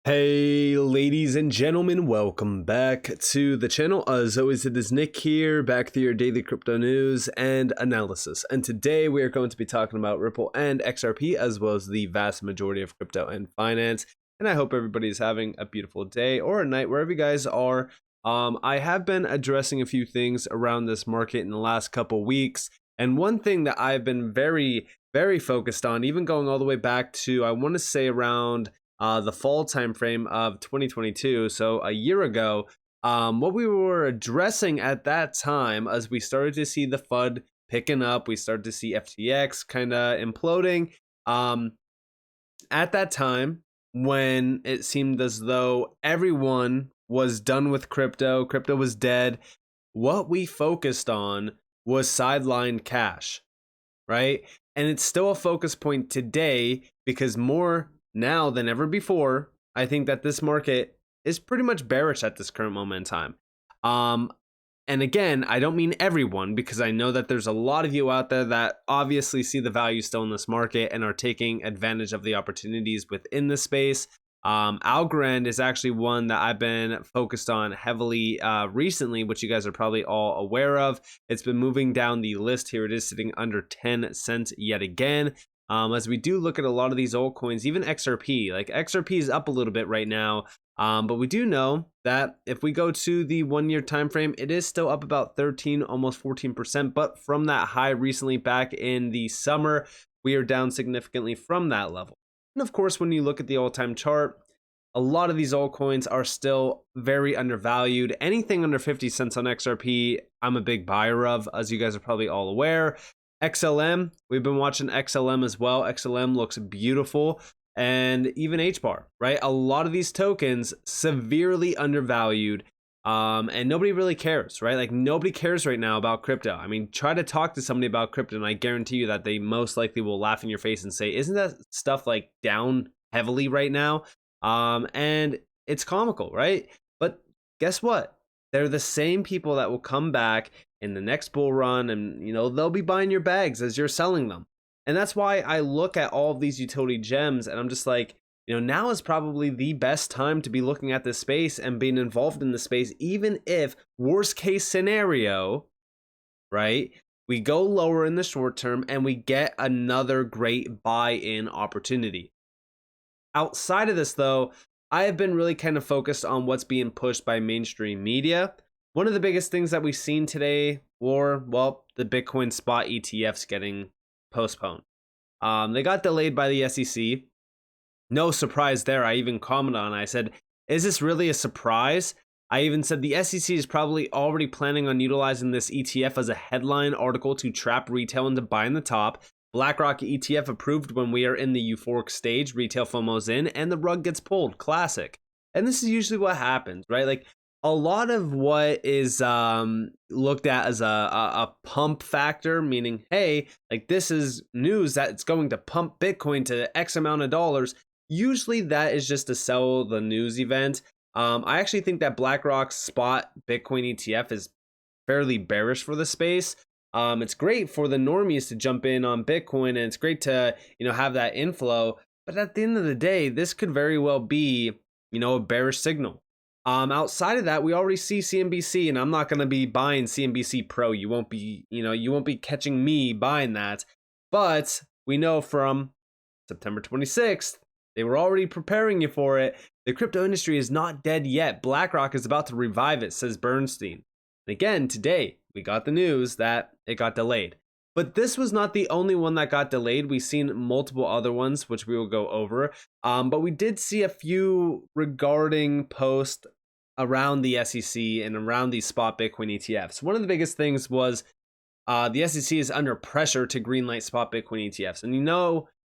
Hey ladies and gentlemen, welcome back to the channel. As always, it is Nick here, back with your daily crypto news and analysis. And today we are going to be talking about Ripple and XRP, as well as the vast majority of crypto and finance. And I hope everybody is having a beautiful day or a night, wherever you guys are. I have been addressing a few things around this market in the last couple weeks. And one thing that I've been very focused on, even going all the way back to, I want to say around the fall timeframe of 2022, so a year ago, what we were addressing at that time, as we started to see the FUD picking up, we started to see FTX kind of imploding. At that time, when it seemed as though everyone was done with crypto was dead, what we focused on was sidelined cash, right? And it's still a focus point today, because more now than ever before, I think that this market is pretty much bearish at this current moment in time. And again, I don't mean everyone, because I know that there's a lot of you out there that obviously see the value still in this market and are taking advantage of the opportunities within the space. Algorand is actually one that I've been focused on heavily recently, which you guys are probably all aware of. It's been moving down the list here. It is sitting under 10 cents yet again. As we do look at a lot of these altcoins, even XRP, like XRP is up a little bit right now. But we do know that if we go to the 1 year time frame, it is still up about 13, almost 14%. But from that high recently back in the summer, we are down significantly from that level. And of course, when you look at the all-time chart, a lot of these altcoins are still very undervalued. Anything under 50 cents on XRP, I'm a big buyer of, as you guys are probably all aware. XLM, we've been watching XLM as well. XLM looks beautiful. And even HBAR, right? A lot of these tokens severely undervalued, and nobody really cares, right? Like, nobody cares right now about crypto. I mean, try to talk to somebody about crypto, and I guarantee you that they most likely will laugh in your face and say, isn't that stuff like down heavily right now? And it's comical, right? But guess what? They're the same people that will come back in the next bull run, and they'll be buying your bags as you're selling them. And that's why I look at all of these utility gems and I'm just like, now is probably the best time to be looking at this space and being involved in the space, even if worst case scenario, right, we go lower in the short term and we get another great buy-in opportunity. Outside of this though, I have been really kind of focused on what's being pushed by mainstream media. One of the biggest things that we've seen today were, well, the Bitcoin spot ETFs getting postponed. They got delayed by the SEC. No surprise there. I even commented on it. I said, is this really a surprise? I even said the SEC is probably already planning on utilizing this ETF as a headline article to trap retail into buying the top. BlackRock ETF approved when we are in the euphoric stage. Retail FOMO's in and the rug gets pulled. Classic. And this is usually what happens, right? Like, a lot of what is looked at as a pump factor, meaning, hey, like, this is news that it's going to pump Bitcoin to X amount of dollars. Usually that is just to sell the news event. I actually think that BlackRock's spot Bitcoin ETF is fairly bearish for the space. It's great for the normies to jump in on Bitcoin, and it's great to have that inflow. But at the end of the day, this could very well be a bearish signal. Outside of that, we already see CNBC, and I'm not going to be buying CNBC Pro. You won't be catching me buying that. But we know from September 26th, they were already preparing you for it. The crypto industry is not dead yet. BlackRock is about to revive it, says Bernstein. And again, today, we got the news that it got delayed. But this was not the only one that got delayed. We've seen multiple other ones, which we will go over. But we did see a few regarding posts around the SEC and around these spot Bitcoin ETFs. One of the biggest things was the SEC is under pressure to greenlight spot Bitcoin ETFs. And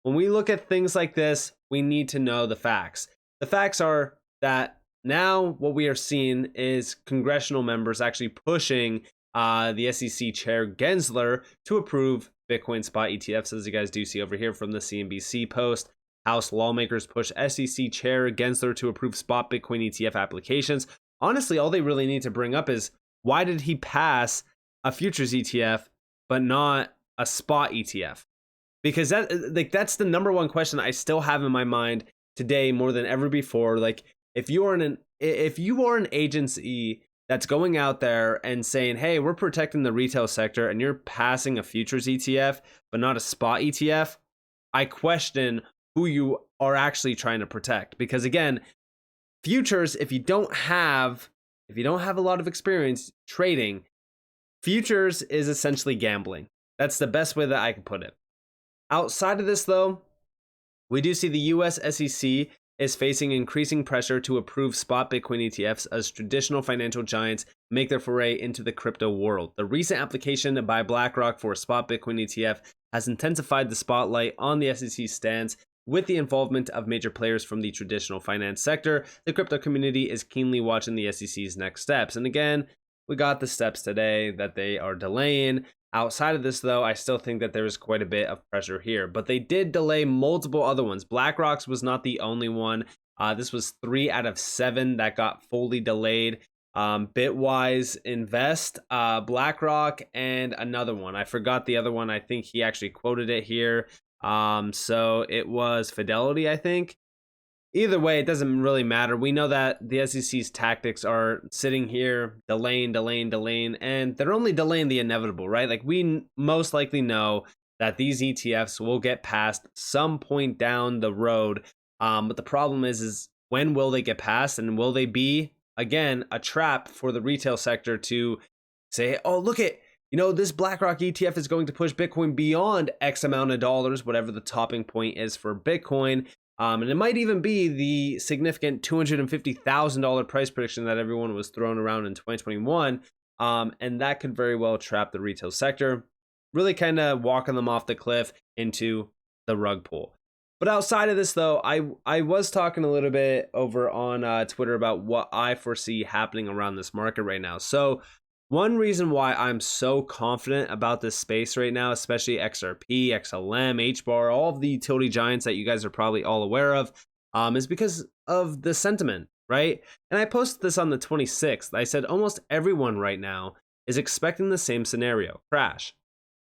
when we look at things like this, we need to know the facts. The facts are that now what we are seeing is congressional members actually pushing the SEC Chair Gensler to approve Bitcoin spot ETFs, as you guys do see over here from the CNBC post. House lawmakers push SEC Chair Gensler to approve spot Bitcoin ETF applications. Honestly, all they really need to bring up is, why did he pass a futures ETF but not a spot ETF? Because that's the number one question I still have in my mind. today more than ever before. Like if you are an agency that's going out there and saying, hey, we're protecting the retail sector, and you're passing a futures ETF but not a spot ETF, I question who you are actually trying to protect. Because again, futures, if you don't have a lot of experience trading, futures is essentially gambling. That's the best way that I can put it. Outside of this though, we do see the US SEC is facing increasing pressure to approve spot Bitcoin ETFs as traditional financial giants make their foray into the crypto world. The recent application by BlackRock for a spot Bitcoin ETF has intensified the spotlight on the SEC's stance. With the involvement of major players from the traditional finance sector, the crypto community is keenly watching the SEC's next steps. And again, we got the steps today that they are delaying. Outside of this, though, I still think that there is quite a bit of pressure here. But they did delay multiple other ones. BlackRock's was not the only one. This was 3 out of 7 that got fully delayed. Bitwise Invest, BlackRock, and another one. I forgot the other one. I think he actually quoted it here. So it was Fidelity, I think. Either way, it doesn't really matter. We know that the SEC's tactics are sitting here, delaying, and they're only delaying the inevitable, right? Like we most likely know that these ETFs will get passed some point down the road. But the problem is when will they get passed, and will they be, again, a trap for the retail sector to say, oh, look at, this BlackRock ETF is going to push Bitcoin beyond X amount of dollars, whatever the topping point is for Bitcoin. And it might even be the significant $250,000 price prediction that everyone was throwing around in 2021. And that could very well trap the retail sector, really kind of walking them off the cliff into the rug pull. But outside of this, though, I was talking a little bit over on Twitter about what I foresee happening around this market right now. So one reason why I'm so confident about this space right now, especially XRP, XLM, HBAR, all of the utility giants that you guys are probably all aware of, is because of the sentiment, right? And I posted this on the 26th. I said almost everyone right now is expecting the same scenario, crash.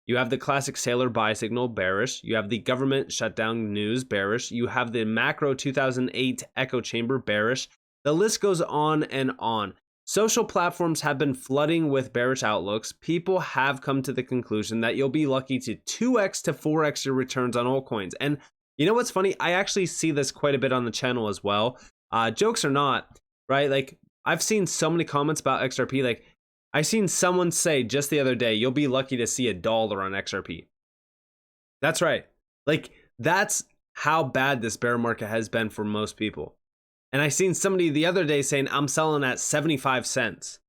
You have the classic sailor buy signal, bearish. You have the government shutdown news, bearish. You have the macro 2008 echo chamber, bearish. The list goes on and on. Social platforms have been flooding with bearish outlooks. People have come to the conclusion that you'll be lucky to 2x to 4x your returns on altcoins. And you know what's funny? I actually see this quite a bit on the channel as well. Jokes or not, right? Like I've seen so many comments about XRP. Like I seen someone say just the other day, you'll be lucky to see $1 on XRP. That's right. Like that's how bad this bear market has been for most people. And I seen somebody the other day saying, I'm selling at 75 cents.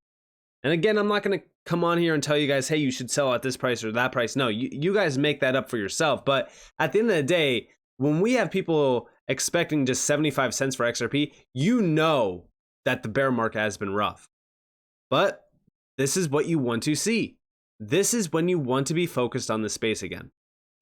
And again, I'm not going to come on here and tell you guys, hey, you should sell at this price or that price. No, you guys make that up for yourself. But at the end of the day, when we have people expecting just 75 cents for XRP, you know that the bear market has been rough. But this is what you want to see. This is when you want to be focused on the space again.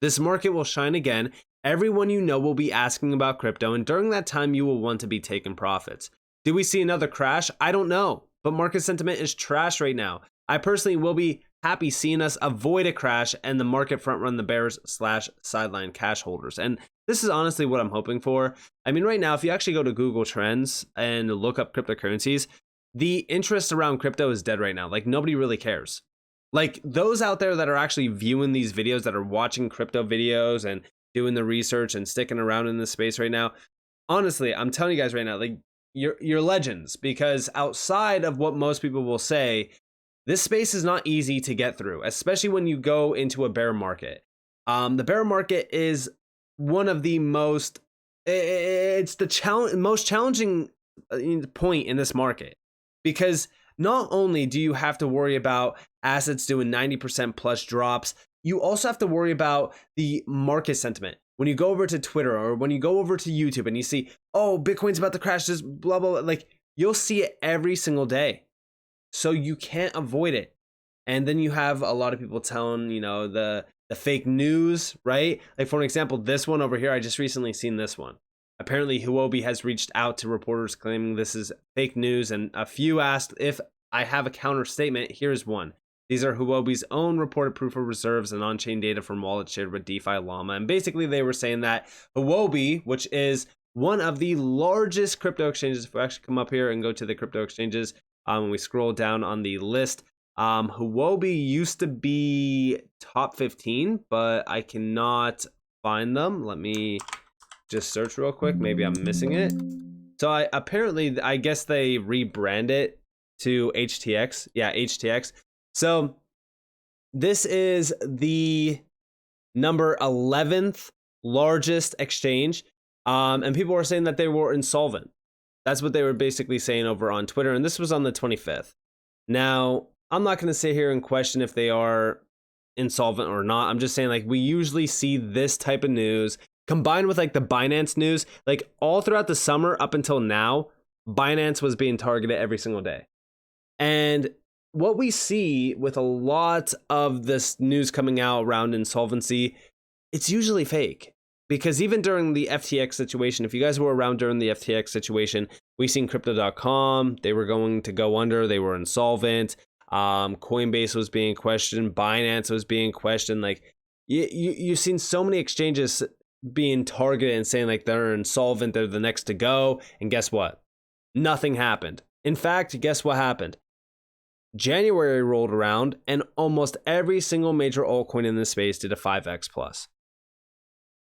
This market will shine again. Everyone you know will be asking about crypto, and during that time, you will want to be taking profits. Do we see another crash? I don't know, but market sentiment is trash right now. I personally will be happy seeing us avoid a crash and the market front run the bears / sideline cash holders. And this is honestly what I'm hoping for. I mean, right now, if you actually go to Google Trends and look up cryptocurrencies, the interest around crypto is dead right now. Like nobody really cares. Like those out there that are actually viewing these videos, that are watching crypto videos and doing the research and sticking around in this space right now, honestly, I'm telling you guys right now, like you're legends, because outside of what most people will say, this space is not easy to get through, especially when you go into a bear market. The bear market is one of the most, it's the most challenging point in this market, because not only do you have to worry about assets doing 90% plus drops, you also have to worry about the market sentiment. When you go over to Twitter or when you go over to YouTube and you see, oh, Bitcoin's about to crash, this blah, blah, blah, like you'll see it every single day. So you can't avoid it. And then you have a lot of people telling, the fake news, right? Like for an example, this one over here, I just recently seen this one. Apparently Huobi has reached out to reporters claiming this is fake news, and a few asked if I have a counter statement. Here's one. These are Huobi's own reported proof of reserves and on-chain data from wallets shared with DeFi Llama. And basically they were saying that Huobi, which is one of the largest crypto exchanges. If we actually come up here and go to the crypto exchanges, when we scroll down on the list, Huobi used to be top 15, but I cannot find them. Let me just search real quick. Maybe I'm missing it. So I guess they rebrand it to HTX. Yeah, HTX. So this is the number 11th largest exchange. And people were saying that they were insolvent. That's what they were basically saying over on Twitter. And this was on the 25th. Now, I'm not going to sit here and question if they are insolvent or not. I'm just saying, like, we usually see this type of news combined with like the Binance news, like all throughout the summer up until now, Binance was being targeted every single day. And what we see with a lot of this news coming out around insolvency, it's usually fake. Because even during the FTX situation, if you guys were around during the FTX situation, we seen crypto.com, they were going to go under, they were insolvent. Coinbase was being questioned, Binance was being questioned. Like you've seen so many exchanges being targeted and saying like they're insolvent, they're the next to go. And guess what? Nothing happened. In fact, guess what happened? January rolled around and almost every single major altcoin in this space did a 5x plus.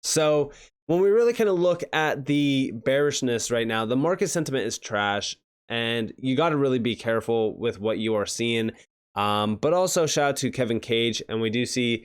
So when we really kind of look at the bearishness right now, the market sentiment is trash and you got to really be careful with what you are seeing. But also shout out to Kevin Cage. And we do see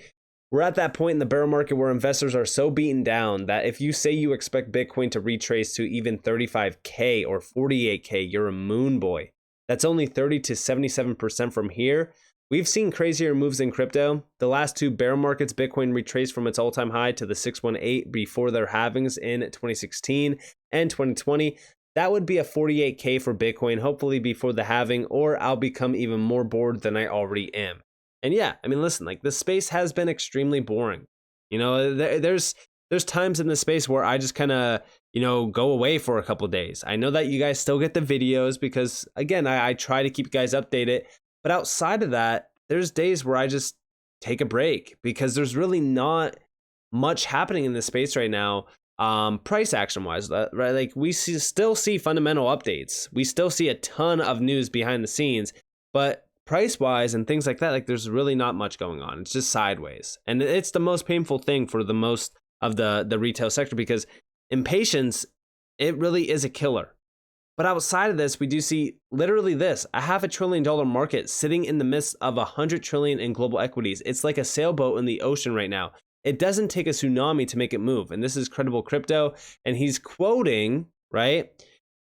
we're at that point in the bear market where investors are so beaten down that if you say you expect Bitcoin to retrace to even 35K or 48K, you're a moon boy. That's only 30 to 77% from here. We've seen crazier moves in crypto. The last two bear markets, Bitcoin retraced from its all-time high to the 618 before their halvings in 2016 and 2020. That would be a 48K for Bitcoin, hopefully before the halving, or I'll become even more bored than I already am. And yeah, I mean, listen, like this space has been extremely boring. You know, there's times in the space where I just kind of, you know, go away for a couple of days. I know that you guys still get the videos because, again, I try to keep you guys updated. But outside of that, there's days where I just take a break because there's really not much happening in this space right now. Price action wise, right? Like we still see fundamental updates. We still see a ton of news behind the scenes, but price wise and things like that, like there's really not much going on. It's just sideways. And it's the most painful thing for the most of the retail sector because impatience, it really is a killer. But outside of this, we do see literally this, a $500 billion market sitting in the midst of $100 trillion in global equities. It's like a sailboat in the ocean right now. It doesn't take a tsunami to make it move. And this is Credible Crypto. And he's quoting, right?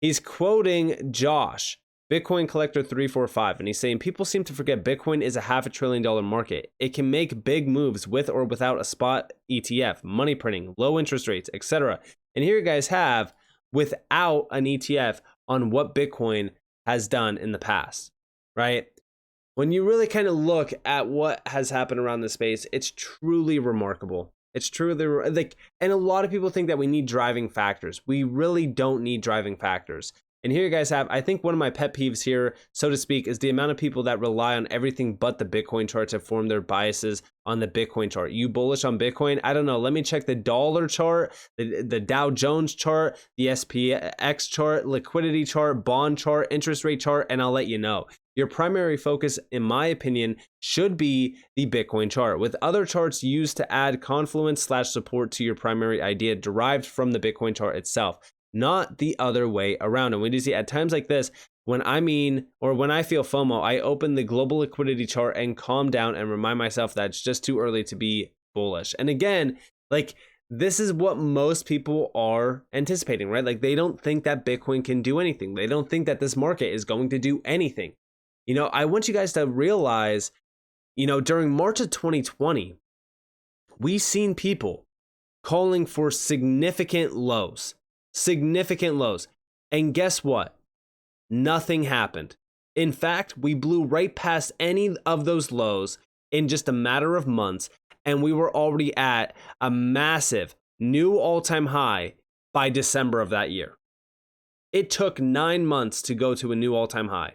He's quoting Josh, Bitcoin Collector 345. And he's saying, people seem to forget Bitcoin is a $500 billion market. It can make big moves with or without a spot ETF, money printing, low interest rates, etc. And here you guys have, without an ETF, on what Bitcoin has done in the past, right? When you really kind of look at what has happened around the space, it's truly remarkable. It's truly like, and a lot of people think that we need driving factors. We really don't need driving factors. And here you guys have, I think one of my pet peeves here, so to speak, is the amount of people that rely on everything but the Bitcoin chart to form their biases on the Bitcoin chart. You bullish on Bitcoin? I don't know. Let me check the dollar chart, the Dow Jones chart, the SPX chart, liquidity chart, bond chart, interest rate chart, and I'll let you know. Your primary focus, in my opinion, should be the Bitcoin chart, with other charts used to add confluence/support to your primary idea derived from the Bitcoin chart itself, not the other way around. And we do see at times like this, when I feel FOMO, I open the global liquidity chart and calm down and remind myself that it's just too early to be bullish. And again, like this is what most people are anticipating, right? Like they don't think that Bitcoin can do anything. They don't think that this market is going to do anything. You know, I want you guys to realize, you know, during March of 2020, we've seen people calling for significant lows. And guess what? Nothing happened. In fact, we blew right past any of those lows in just a matter of months, and we were already at a massive new all-time high by December of that year. It took 9 months to go to a new all-time high.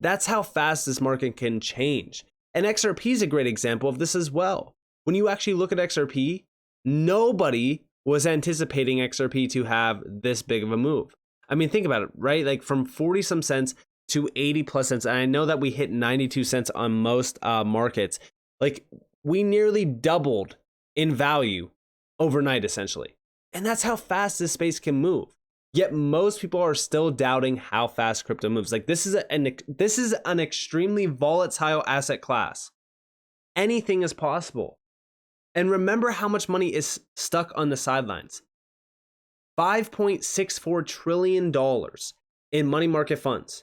That's how fast this market can change. And XRP is a great example of this as well. When you actually look at XRP, nobody was anticipating XRP to have this big of a move. I mean, think about it, right? Like from 40 some cents to 80 plus cents. And I know that we hit 92 cents on most markets. Like we nearly doubled in value overnight, essentially. And that's how fast this space can move. Yet most people are still doubting how fast crypto moves. Like this is an extremely volatile asset class. Anything is possible. And remember how much money is stuck on the sidelines. $5.64 trillion in money market funds.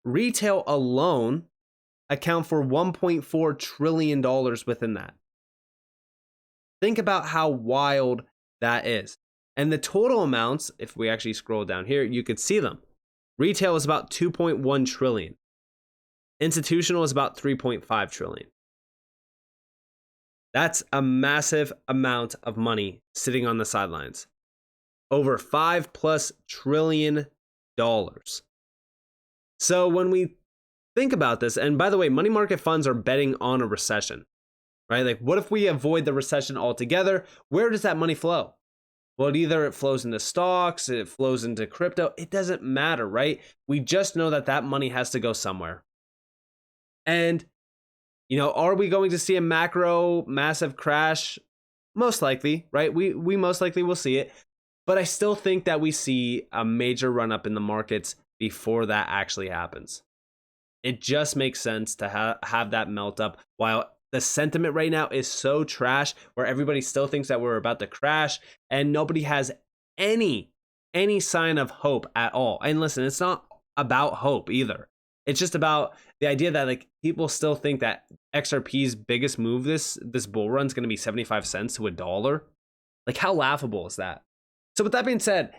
Retail alone account for $1.4 trillion within that. Think about how wild that is. And the total amounts, if we actually scroll down here, you could see them. Retail is about 2.1 trillion. Institutional is about 3.5 trillion. That's a massive amount of money sitting on the sidelines. Over $5+ trillion. So when we think about this, and by the way, money market funds are betting on a recession, right? Like what if we avoid the recession altogether? Where does that money flow? Well, either it flows into stocks, it flows into crypto. It doesn't matter, right? We just know that that money has to go somewhere. And, are we going to see a massive crash? Most likely, right? We most likely will see it. But I still think that we see a major run up in the markets before that actually happens. It just makes sense to have that melt up while the sentiment right now is so trash where everybody still thinks that we're about to crash and nobody has any sign of hope at all. And listen, it's not about hope either. It's just about the idea that like people still think that XRP's biggest move this bull run is going to be 75 cents to $1. Like how laughable is that? So with that being said,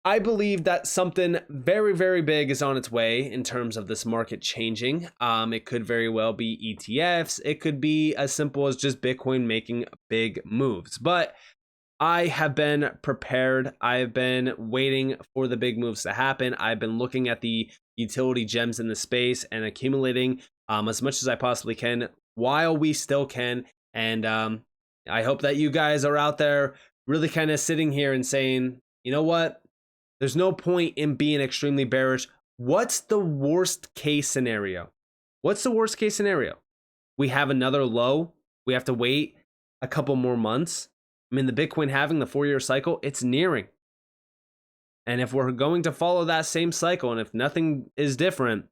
I believe that something very, very big is on its way in terms of this market changing. It could very well be ETFs. It could be as simple as just Bitcoin making big moves. But I have been prepared. I've been waiting for the big moves to happen. I've been looking at the utility gems in the space and accumulating as much as I possibly can while we still can. And I hope that you guys are out there really kind of sitting here and saying, you know what? There's no point in being extremely bearish. What's the worst case scenario? What's the worst case scenario? We have another low. We have to wait a couple more months. I mean, the Bitcoin halving, the 4-year cycle, it's nearing. And if we're going to follow that same cycle, and if nothing is different,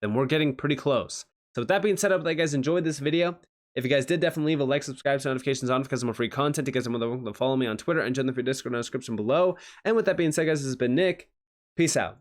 then we're getting pretty close. So with that being said, I hope that you guys enjoyed this video. If you guys did, definitely leave a like, subscribe, turn notifications on because I'm free content. You guys are more than welcome to follow me on Twitter and join the free Discord in the description below. And with that being said, guys, this has been Nick. Peace out.